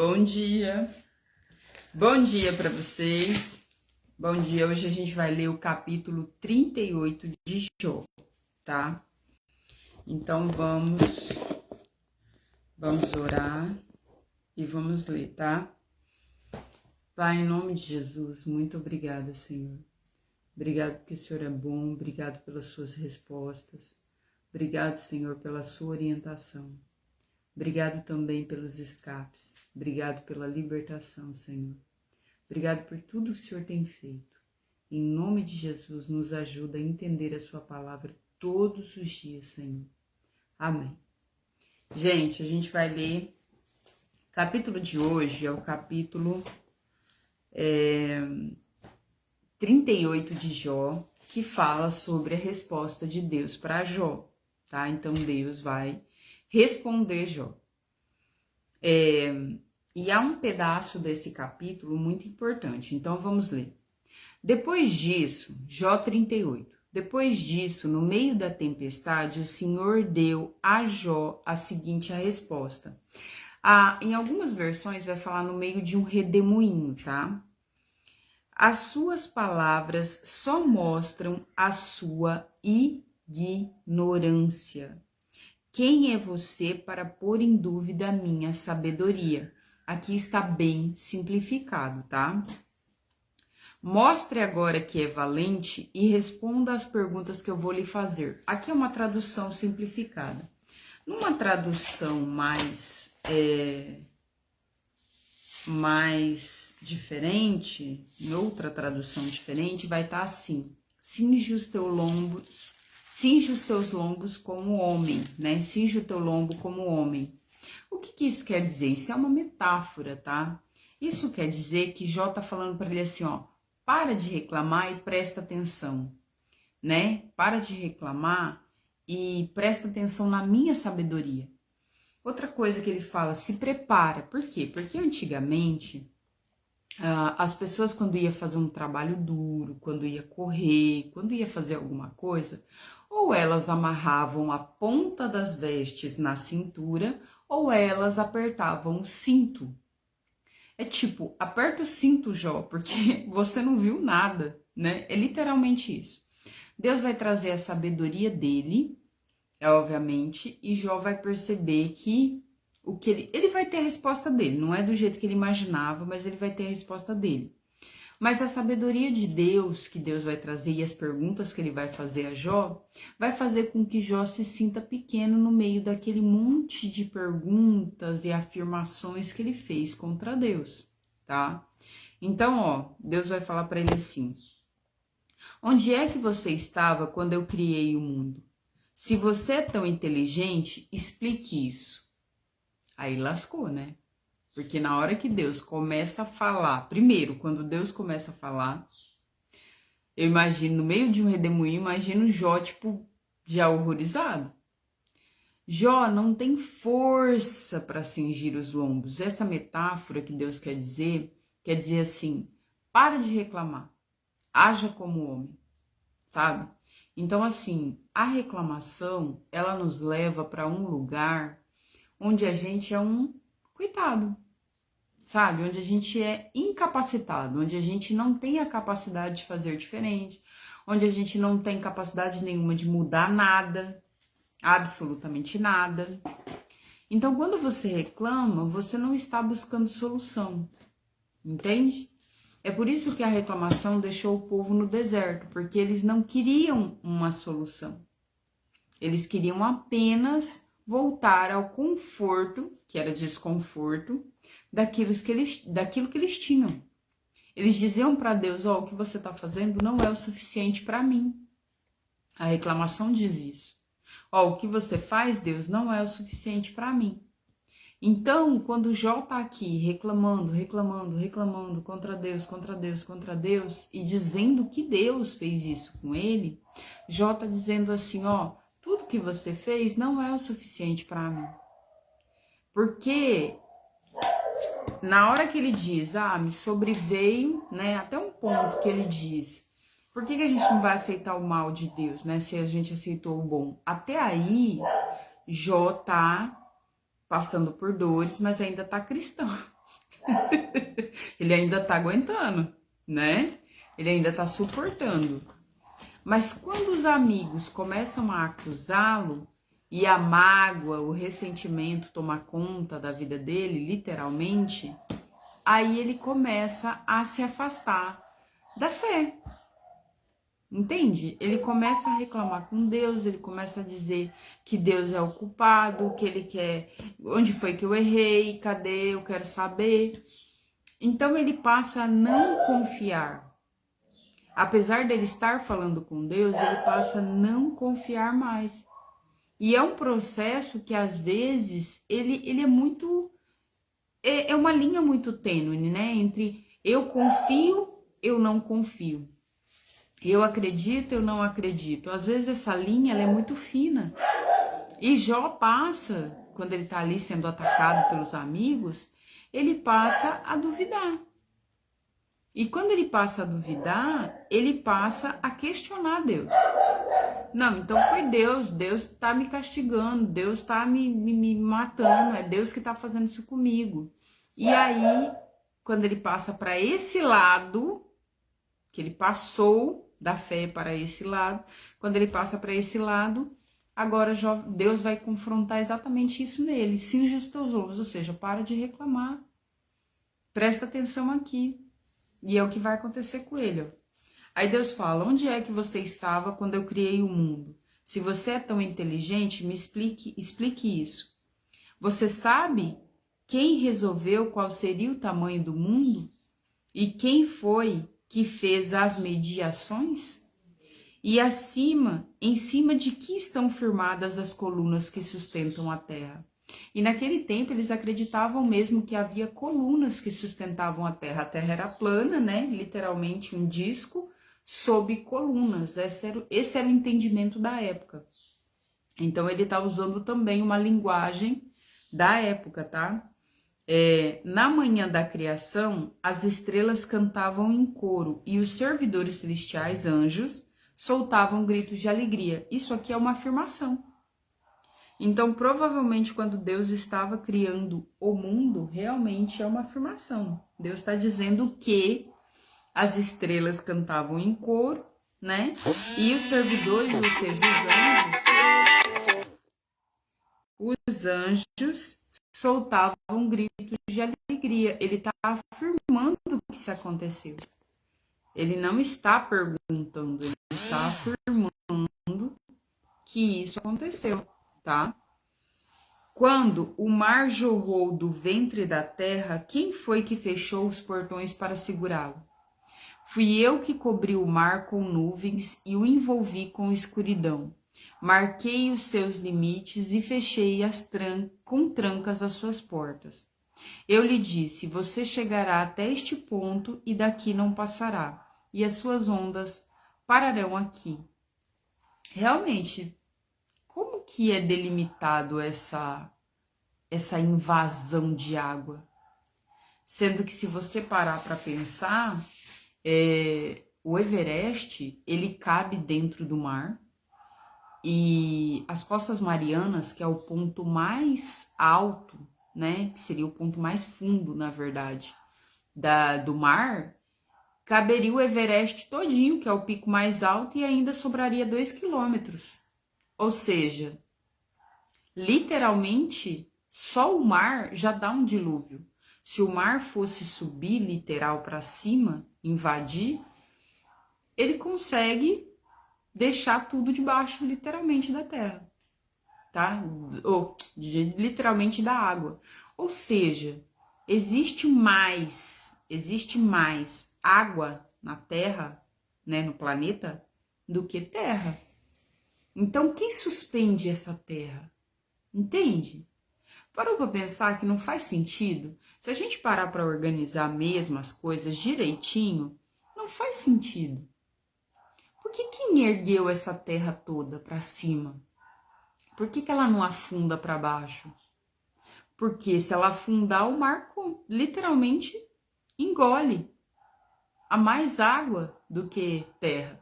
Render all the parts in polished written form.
Bom dia. Bom dia para vocês. Bom dia. Hoje a gente vai ler o capítulo 38 de Jó, tá? Então vamos orar e vamos ler, tá? Pai, em nome de Jesus, muito obrigada, Senhor. Obrigado porque o Senhor é bom, obrigado pelas suas respostas. Obrigado, Senhor, pela sua orientação. Obrigado também pelos escapes. Obrigado pela libertação, Senhor. Obrigado por tudo que o Senhor tem feito. Em nome de Jesus, nos ajuda a entender a sua palavra todos os dias, Senhor. Amém. Gente, a gente vai ler. O capítulo de hoje é o capítulo 38 de Jó, que fala sobre a resposta de Deus para Jó, tá? Então Deus vai responder Jó. E há um pedaço desse capítulo muito importante, então vamos ler. Depois disso, Jó 38. Depois disso, no meio da tempestade, o Senhor deu a Jó a seguinte resposta. Em algumas versões vai falar no meio de um redemoinho, tá? As suas palavras só mostram a sua ignorância. Quem é você para pôr em dúvida a minha sabedoria? Aqui está bem simplificado, tá? Mostre agora que é valente e responda às perguntas que eu vou lhe fazer. Aqui é uma tradução simplificada. Numa tradução mais diferente, em outra tradução diferente, vai estar assim: cinge os teus lombos como homem, né? Cinge o teu lombo como homem. O que isso quer dizer? Isso é uma metáfora, tá? Isso quer dizer que Jó tá falando para ele assim, ó, para de reclamar e presta atenção, né? Para de reclamar e presta atenção na minha sabedoria. Outra coisa que ele fala, se prepara. Por quê? Porque antigamente as pessoas, quando ia fazer um trabalho duro, quando ia correr, quando ia fazer alguma coisa, ou elas amarravam a ponta das vestes na cintura, ou elas apertavam o cinto. É tipo, aperta o cinto, Jó, porque você não viu nada, né? É literalmente isso. Deus vai trazer a sabedoria dele, obviamente, e Jó vai perceber que ele vai ter a resposta dele, não é do jeito que ele imaginava, mas ele vai ter a resposta dele. Mas a sabedoria de Deus que Deus vai trazer e as perguntas que ele vai fazer a Jó, vai fazer com que Jó se sinta pequeno no meio daquele monte de perguntas e afirmações que ele fez contra Deus, tá? Então, ó, Deus vai falar para ele assim: onde é que você estava quando eu criei o mundo? Se você é tão inteligente, explique isso. Aí lascou, né? Porque na hora que Deus começa a falar, primeiro, quando Deus começa a falar, eu imagino, no meio de um redemoinho, imagino Jó, tipo, já horrorizado. Jó não tem força para cingir os lombos. Essa metáfora que Deus quer dizer assim, para de reclamar, haja como homem, sabe? Então, assim, a reclamação, ela nos leva para um lugar onde a gente é um coitado, sabe? Onde a gente é incapacitado, onde a gente não tem a capacidade de fazer diferente, onde a gente não tem capacidade nenhuma de mudar nada, absolutamente nada. Então, quando você reclama, você não está buscando solução, entende? É por isso que a reclamação deixou o povo no deserto, porque eles não queriam uma solução. Eles queriam apenas voltar ao conforto, que era desconforto, daquilo que eles tinham. Eles diziam para Deus, ó, o que você está fazendo não é o suficiente para mim. A reclamação diz isso. Ó, o que você faz, Deus, não é o suficiente para mim. Então, quando Jó tá aqui reclamando contra Deus, e dizendo que Deus fez isso com ele, Jó tá dizendo assim, ó, tudo que você fez não é o suficiente para mim. Porque na hora que ele diz, me sobreveio, né, até um ponto que ele diz, por que a gente não vai aceitar o mal de Deus, né, se a gente aceitou o bom? Até aí, Jó tá passando por dores, mas ainda tá cristão. Ele ainda tá aguentando, né? Ele ainda tá suportando. Mas quando os amigos começam a acusá-lo e a mágoa, o ressentimento toma conta da vida dele, literalmente, aí ele começa a se afastar da fé. Entende? Ele começa a reclamar com Deus, ele começa a dizer que Deus é o culpado, que ele quer, onde foi que eu errei, cadê, eu quero saber. Então ele passa a não confiar. Apesar dele estar falando com Deus, ele passa a não confiar mais. E é um processo que às vezes ele é muito, é uma linha muito tênue, né? Entre eu confio, eu não confio. Eu acredito, eu não acredito. Às vezes essa linha ela é muito fina. E Jó passa, quando ele está ali sendo atacado pelos amigos, ele passa a duvidar. E quando ele passa a duvidar, ele passa a questionar Deus. Não, então foi Deus, Deus está me castigando, Deus está me matando, é Deus que está fazendo isso comigo. E aí, quando ele passa para esse lado, que ele passou da fé para esse lado, quando ele passa para esse lado, agora Deus vai confrontar exatamente isso nele. Cinge os teus ombros, ou seja, para de reclamar. Presta atenção aqui. E é o que vai acontecer com ele. Ó. Aí Deus fala, onde é que você estava quando eu criei o mundo? Se você é tão inteligente, me explique isso. Você sabe quem resolveu qual seria o tamanho do mundo? E quem foi que fez as mediações? E em cima de que estão firmadas as colunas que sustentam a terra? E naquele tempo eles acreditavam mesmo que havia colunas que sustentavam a terra. A terra era plana, né? Literalmente um disco sob colunas. Esse era o entendimento da época. Então ele está usando também uma linguagem da época, tá? Na manhã da criação, as estrelas cantavam em coro e os servidores celestiais, anjos, soltavam gritos de alegria. Isso aqui é uma afirmação. Então, provavelmente, quando Deus estava criando o mundo, realmente é uma afirmação. Deus está dizendo que as estrelas cantavam em coro, né? E os servidores, ou seja, os anjos soltavam gritos de alegria. Ele está afirmando que isso aconteceu. Ele não está perguntando, ele está afirmando que isso aconteceu, tá? Quando o mar jorrou do ventre da terra, quem foi que fechou os portões para segurá-lo? Fui eu que cobri o mar com nuvens e o envolvi com escuridão. Marquei os seus limites e fechei com trancas as suas portas. Eu lhe disse, você chegará até este ponto e daqui não passará, e as suas ondas pararão aqui. Realmente, como que é delimitado essa invasão de água? Sendo que se você parar para pensar, o Everest, ele cabe dentro do mar, e as Costas Marianas, que é o ponto mais alto, né, que seria o ponto mais fundo, na verdade, do mar, caberia o Everest todinho, que é o pico mais alto, e ainda sobraria 2 quilômetros. Ou seja, literalmente, só o mar já dá um dilúvio. Se o mar fosse subir literal para cima, invadir, ele consegue deixar tudo debaixo, literalmente, da terra, tá? Ou literalmente da água. Ou seja, existe mais água na terra, né, no planeta, do que terra. Então, quem suspende essa terra? Entende? Parou para pensar que não faz sentido? Se a gente parar para organizar mesmo as coisas direitinho, não faz sentido. Por que quem ergueu essa terra toda para cima? Por que ela não afunda para baixo? Porque se ela afundar, o mar literalmente engole. Há mais água do que terra.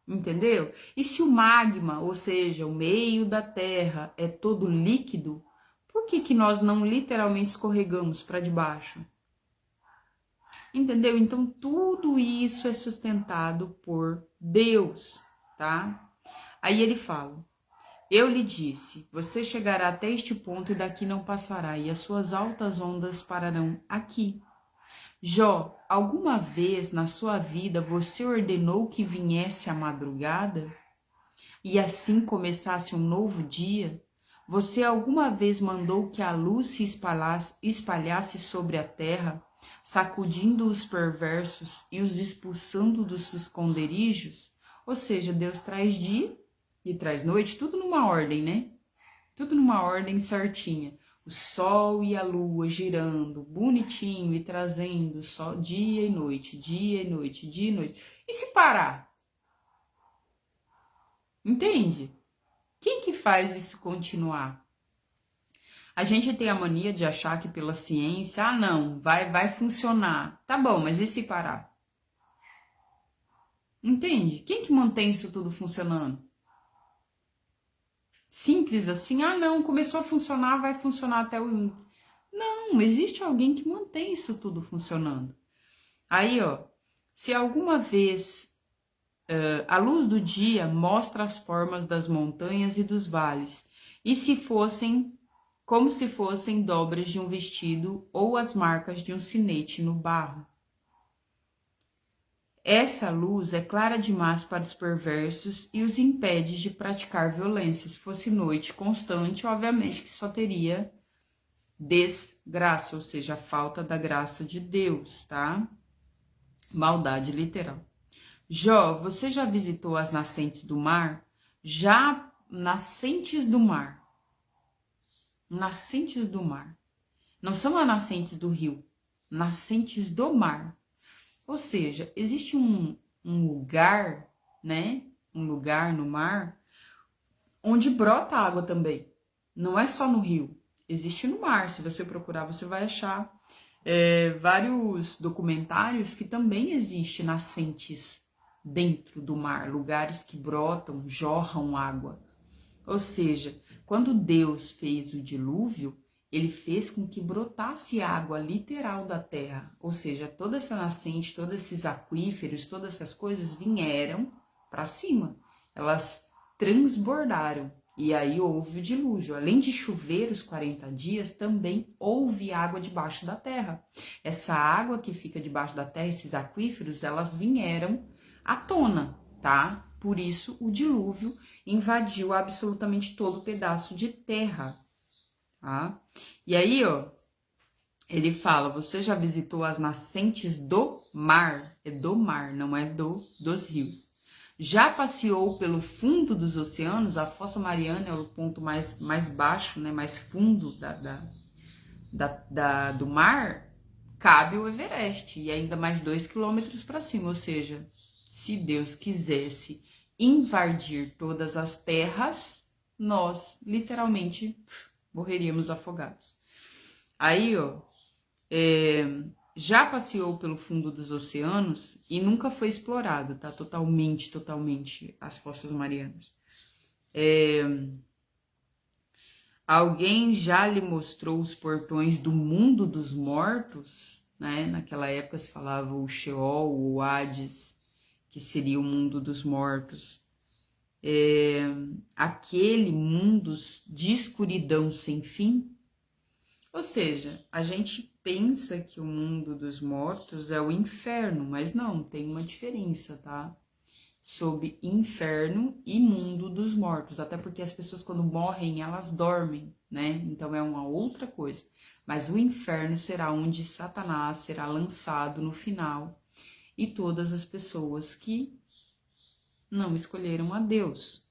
Entendeu? E se o magma, ou seja, o meio da terra, é todo líquido, por que nós não literalmente escorregamos para debaixo? Entendeu? Então, tudo isso é sustentado por Deus, tá? Aí ele fala, eu lhe disse, você chegará até este ponto e daqui não passará, e as suas altas ondas pararão aqui. Jó, alguma vez na sua vida você ordenou que viesse a madrugada e assim começasse um novo dia? Você alguma vez mandou que a luz se espalhasse sobre a terra, sacudindo os perversos e os expulsando dos esconderijos? Ou seja, Deus traz dia e traz noite, tudo numa ordem, né? Tudo numa ordem certinha. O sol e a lua girando, bonitinho e trazendo só dia e noite, dia e noite, dia e noite. E se parar? Entende? Quem que faz isso continuar? A gente tem a mania de achar que pela ciência, não, vai funcionar. Tá bom, mas e se parar? Entende? Quem que mantém isso tudo funcionando? Simples assim, não, começou a funcionar, vai funcionar até o... Não, existe alguém que mantém isso tudo funcionando. Aí, ó, se alguma vez a luz do dia mostra as formas das montanhas e dos vales, e se fossem, como se fossem dobras de um vestido ou as marcas de um sinete no barro. Essa luz é clara demais para os perversos e os impede de praticar violência. Se fosse noite constante, obviamente que só teria desgraça, ou seja, a falta da graça de Deus, tá? Maldade literal. Jó, você já visitou as nascentes do mar? Já nascentes do mar. Nascentes do mar. Não são as nascentes do rio, nascentes do mar. Ou seja, existe um lugar, né? Um lugar no mar onde brota água também. Não é só no rio, existe no mar. Se você procurar, você vai achar vários documentários que também existem nascentes dentro do mar, lugares que brotam, jorram água. Ou seja, quando Deus fez o dilúvio, ele fez com que brotasse água literal da terra. Ou seja, toda essa nascente, todos esses aquíferos, todas essas coisas vieram para cima. Elas transbordaram. E aí houve o dilúvio. Além de chover os 40 dias, também houve água debaixo da terra. Essa água que fica debaixo da terra, esses aquíferos, elas vieram à tona, tá? Por isso o dilúvio invadiu absolutamente todo o pedaço de terra, tá? E aí, ó, ele fala, você já visitou as nascentes do mar? É do mar, não é dos rios. Já passeou pelo fundo dos oceanos? A Fossa Mariana é o ponto mais baixo, né, mais fundo do mar. Cabe o Everest e ainda mais 2 quilômetros para cima. Ou seja, se Deus quisesse invadir todas as terras, nós literalmente morreríamos afogados. Aí, ó, já passeou pelo fundo dos oceanos e nunca foi explorado, tá? Totalmente as fossas marianas. Alguém já lhe mostrou os portões do mundo dos mortos, né? Naquela época se falava o Sheol, o Hades, que seria o mundo dos mortos. Aquele mundo de escuridão sem fim. Ou seja, a gente pensa que o mundo dos mortos é o inferno, mas não, tem uma diferença, tá? Sobre inferno e mundo dos mortos, até porque as pessoas quando morrem, elas dormem, né? Então é uma outra coisa. Mas o inferno será onde Satanás será lançado no final e todas as pessoas que não escolheram a Deus.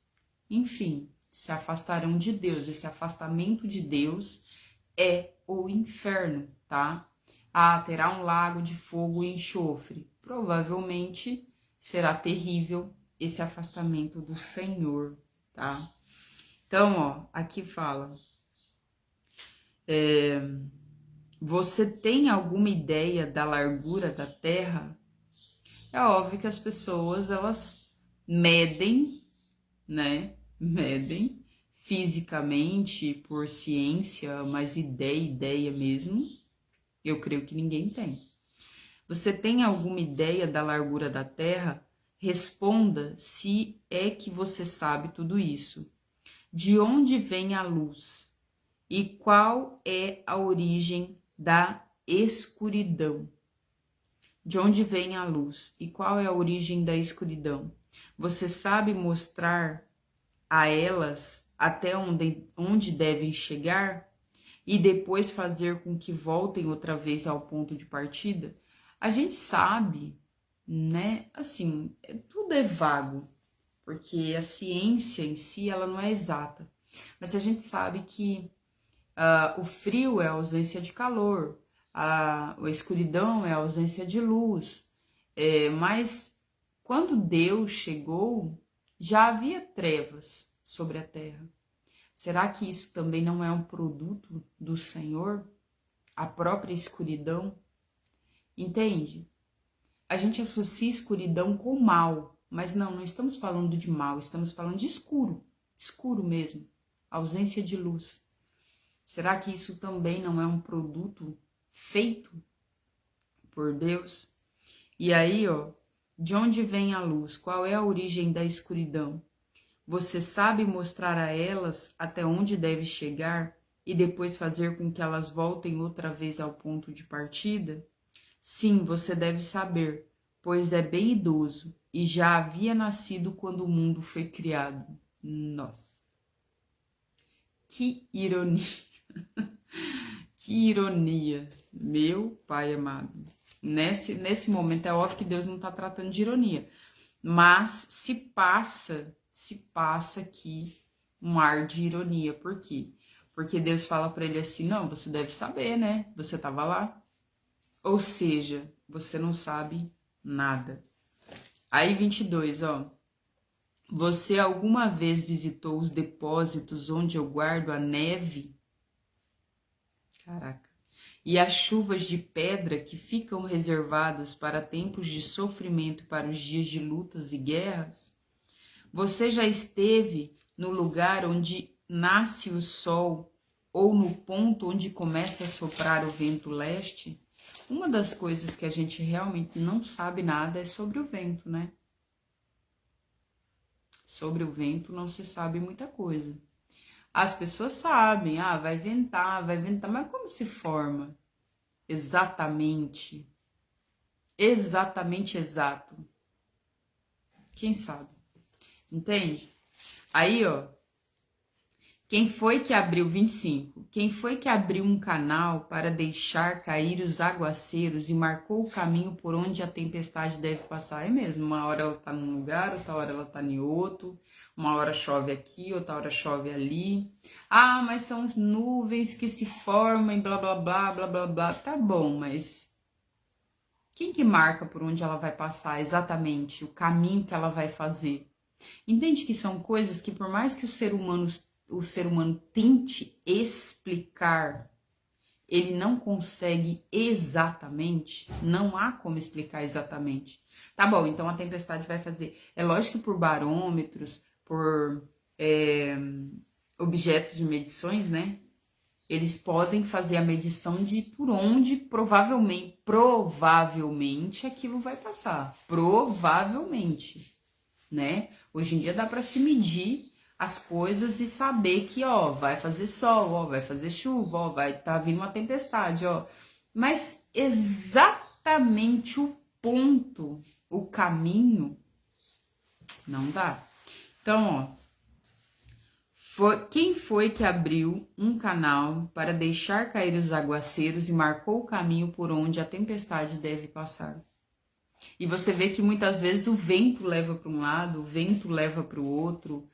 Enfim, se afastarão de Deus. Esse afastamento de Deus é o inferno, tá? Terá um lago de fogo e enxofre. Provavelmente será terrível esse afastamento do Senhor, tá? Então, ó, aqui fala. Você tem alguma ideia da largura da Terra? É óbvio que as pessoas, elas medem, né? Medem fisicamente, por ciência, mas ideia mesmo, eu creio que ninguém tem. Você tem alguma ideia da largura da Terra? Responda se é que você sabe tudo isso. De onde vem a luz? E qual é a origem da escuridão? De onde vem a luz? E qual é a origem da escuridão? Você sabe mostrar a elas até onde devem chegar? E depois fazer com que voltem outra vez ao ponto de partida? A gente sabe, né? Assim, tudo é vago, porque a ciência em si, ela não é exata. Mas a gente sabe que o frio é a ausência de calor, a escuridão é a ausência de luz. Mas quando Deus chegou, já havia trevas sobre a terra. Será que isso também não é um produto do Senhor? A própria escuridão? Entende? A gente associa escuridão com mal, mas não estamos falando de mal, estamos falando de escuro, escuro mesmo, ausência de luz. Será que isso também não é um produto feito por Deus? E aí, ó, de onde vem a luz? Qual é a origem da escuridão? Você sabe mostrar a elas até onde deve chegar e depois fazer com que elas voltem outra vez ao ponto de partida? Sim, você deve saber, pois é bem idoso e já havia nascido quando o mundo foi criado. Nossa, que ironia! Que ironia, meu pai amado. Nesse momento é óbvio que Deus não está tratando de ironia, mas se passa aqui um ar de ironia. Por quê? Porque Deus fala para ele assim: não, você deve saber, né? Você estava lá. Ou seja, você não sabe nada. Aí 22, ó. Você alguma vez visitou os depósitos onde eu guardo a neve? Caraca. E as chuvas de pedra que ficam reservadas para tempos de sofrimento, para os dias de lutas e guerras? Você já esteve no lugar onde nasce o sol ou no ponto onde começa a soprar o vento leste? Uma das coisas que a gente realmente não sabe nada é sobre o vento, né? Sobre o vento não se sabe muita coisa. As pessoas sabem, vai ventar, mas como se forma? Exatamente exato. Quem sabe? Entende? Aí, ó, quem foi que abriu 25? Quem foi que abriu um canal para deixar cair os aguaceiros e marcou o caminho por onde a tempestade deve passar? É mesmo, uma hora ela tá num lugar, outra hora ela tá em outro, uma hora chove aqui, outra hora chove ali. Mas são nuvens que se formam e blá blá blá blá blá blá. Tá bom, mas quem que marca por onde ela vai passar exatamente, o caminho que ela vai fazer? Entende que são coisas que, por mais que o ser humano tente explicar, ele não consegue exatamente, não há como explicar exatamente. Tá bom, então a tempestade vai fazer. É lógico que por barômetros, por objetos de medições, né? Eles podem fazer a medição de por onde provavelmente aquilo vai passar. Provavelmente, né? Hoje em dia dá para se medir as coisas e saber que, ó, vai fazer sol, ó, vai fazer chuva, ó, vai tá vindo uma tempestade, ó. Mas exatamente o ponto, o caminho, não dá. Então, ó, quem foi que abriu um canal para deixar cair os aguaceiros e marcou o caminho por onde a tempestade deve passar? E você vê que muitas vezes o vento leva para um lado, o vento leva para o outro.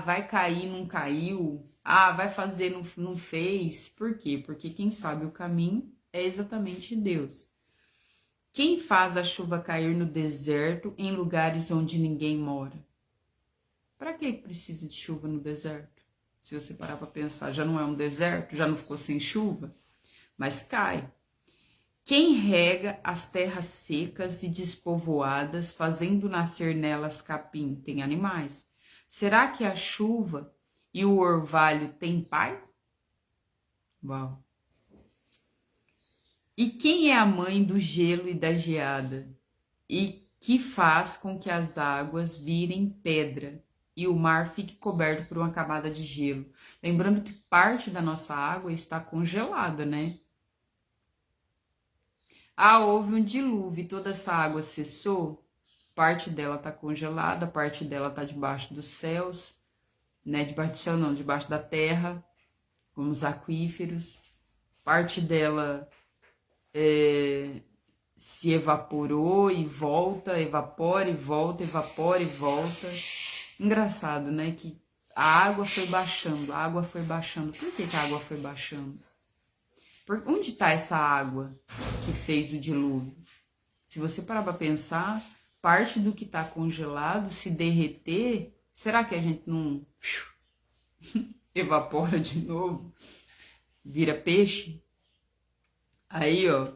Vai cair, não caiu. Vai fazer, não fez. Por quê? Porque quem sabe o caminho é exatamente Deus. Quem faz a chuva cair no deserto em lugares onde ninguém mora? Para que precisa de chuva no deserto? Se você parar para pensar, já não é um deserto, já não ficou sem chuva, mas cai. Quem rega as terras secas e despovoadas, fazendo nascer nelas capim? Tem animais. Será que a chuva e o orvalho tem pai? Uau! E quem é a mãe do gelo e da geada? E que faz com que as águas virem pedra e o mar fique coberto por uma camada de gelo? Lembrando que parte da nossa água está congelada, né? Ah, houve um dilúvio e toda essa água cessou. Parte dela está congelada, parte dela está debaixo dos céus, né? Debaixo do céu não, debaixo da terra, como os aquíferos. Parte dela se evaporou e volta, evapora e volta, evapora e volta. Engraçado, né? Que a água foi baixando, a água foi baixando. Por que a água foi baixando? Onde está essa água que fez o dilúvio? Se você parar para pensar, parte do que está congelado, se derreter, será que a gente não evapora de novo? Vira peixe? Aí, ó,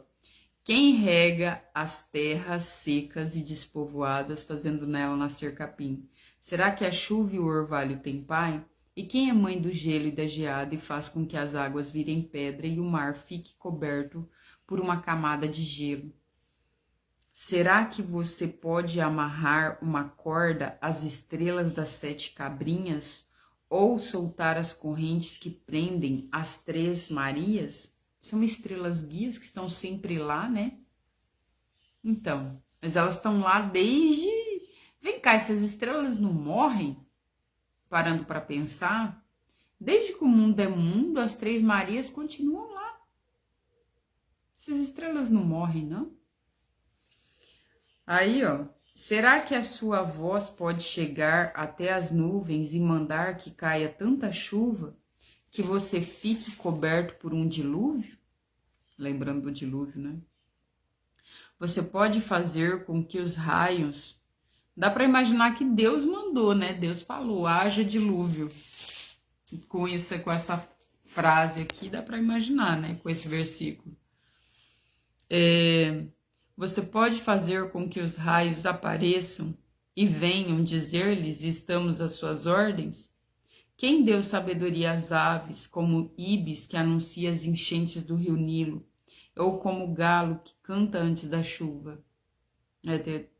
quem rega as terras secas e despovoadas, fazendo nela nascer capim? Será que a chuva e o orvalho têm pai? E quem é mãe do gelo e da geada e faz com que as águas virem pedra e o mar fique coberto por uma camada de gelo? Será que você pode amarrar uma corda às estrelas das 7 cabrinhas ou soltar as correntes que prendem as 3 Marias? São estrelas guias que estão sempre lá, né? Então, mas elas estão lá desde... Vem cá, essas estrelas não morrem? Parando para pensar, desde que o mundo é mundo, as 3 Marias continuam lá. Essas estrelas não morrem, não? Aí, ó, será que a sua voz pode chegar até as nuvens e mandar que caia tanta chuva que você fique coberto por um dilúvio? Lembrando do dilúvio, né? Você pode fazer com que os raios... Dá para imaginar que Deus mandou, né? Deus falou, haja dilúvio. Com isso, com essa frase aqui, dá para imaginar, né? Com esse versículo. Você pode fazer com que os raios apareçam e venham dizer-lhes, estamos às suas ordens? Quem deu sabedoria às aves, como Ibis, que anuncia as enchentes do rio Nilo, ou como o galo, que canta antes da chuva?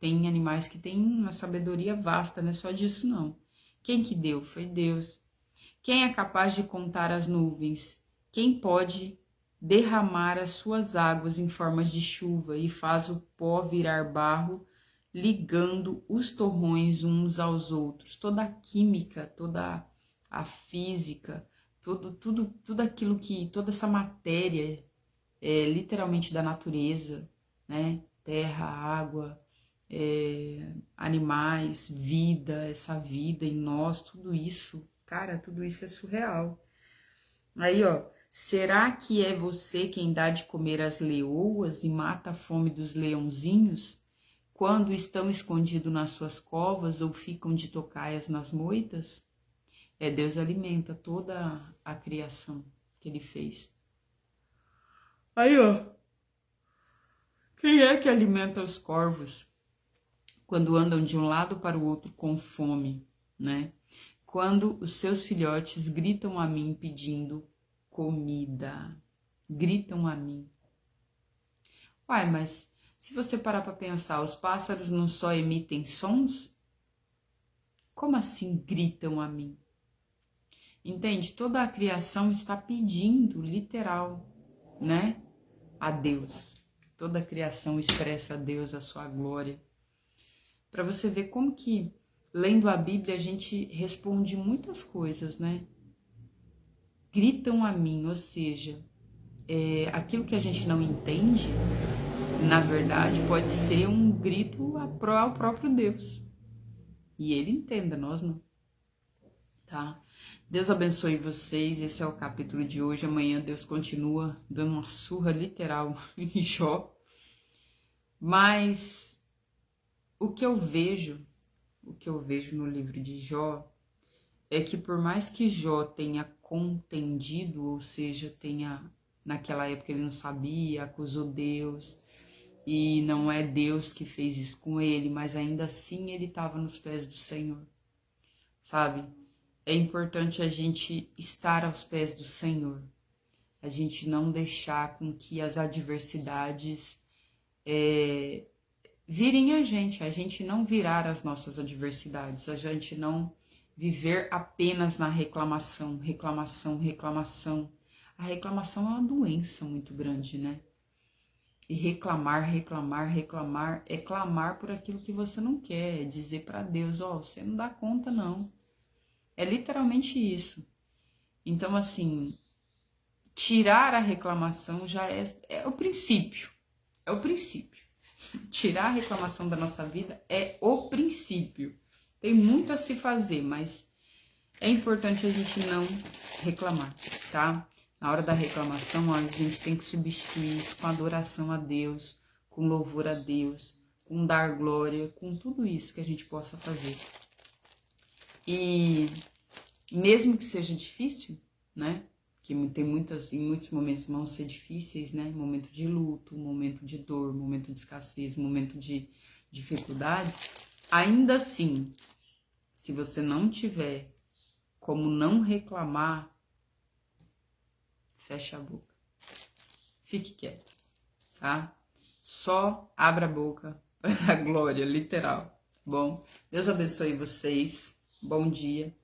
Tem animais que têm uma sabedoria vasta, não é só disso, não. Quem que deu? Foi Deus. Quem é capaz de contar as nuvens? Quem pode derramar as suas águas em formas de chuva e faz o pó virar barro, ligando os torrões uns aos outros? Toda a química, toda a física, tudo aquilo que, toda essa matéria literalmente da natureza, né? Terra, água, animais, vida, essa vida em nós, tudo isso, cara, tudo isso é surreal. Aí, ó, será que é você quem dá de comer às leoas e mata a fome dos leãozinhos, quando estão escondidos nas suas covas ou ficam de tocaias nas moitas? Deus alimenta toda a criação que ele fez. Aí, ó, quem é que alimenta os corvos quando andam de um lado para o outro com fome, né? Quando os seus filhotes gritam a mim pedindo comida, gritam a mim. Uai, mas se você parar para pensar, os pássaros não só emitem sons? Como assim gritam a mim? Entende? Toda a criação está pedindo, literal, né? A Deus. Toda a criação expressa a Deus, a sua glória. Para você ver como que, lendo a Bíblia, a gente responde muitas coisas, né? Gritam a mim, ou seja, aquilo que a gente não entende, na verdade, pode ser um grito ao próprio Deus. E ele entenda, nós não. Tá? Deus abençoe vocês, esse é o capítulo de hoje. Amanhã Deus continua dando uma surra literal em Jó. Mas o que eu vejo no livro de Jó é que por mais que Jó tenha contendido, ou seja, naquela época ele não sabia, acusou Deus, e não é Deus que fez isso com ele, mas ainda assim ele estava nos pés do Senhor, sabe? é importante a gente estar aos pés do Senhor. A gente não deixar com que as adversidades virem a gente não virar as nossas adversidades, a gente não viver apenas na reclamação, reclamação, reclamação. A reclamação é uma doença muito grande, né? E reclamar, reclamar, reclamar é clamar por aquilo que você não quer, é dizer para Deus, ó, você não dá conta não. É literalmente isso. Então, assim, tirar a reclamação já é o princípio. É o princípio. Tirar a reclamação da nossa vida é o princípio. Tem muito a se fazer, mas é importante a gente não reclamar, tá? Na hora da reclamação, a gente tem que substituir isso com adoração a Deus, com louvor a Deus, com dar glória, com tudo isso que a gente possa fazer. E mesmo que seja difícil, né? Que tem em muitos momentos vão ser difíceis, né? Momento de luto, momento de dor, momento de escassez, momento de dificuldades. Ainda assim, se você não tiver como não reclamar, fecha a boca. Fique quieto, tá? Só abra a boca para dar glória, literal, tá bom? Deus abençoe vocês. Bom dia.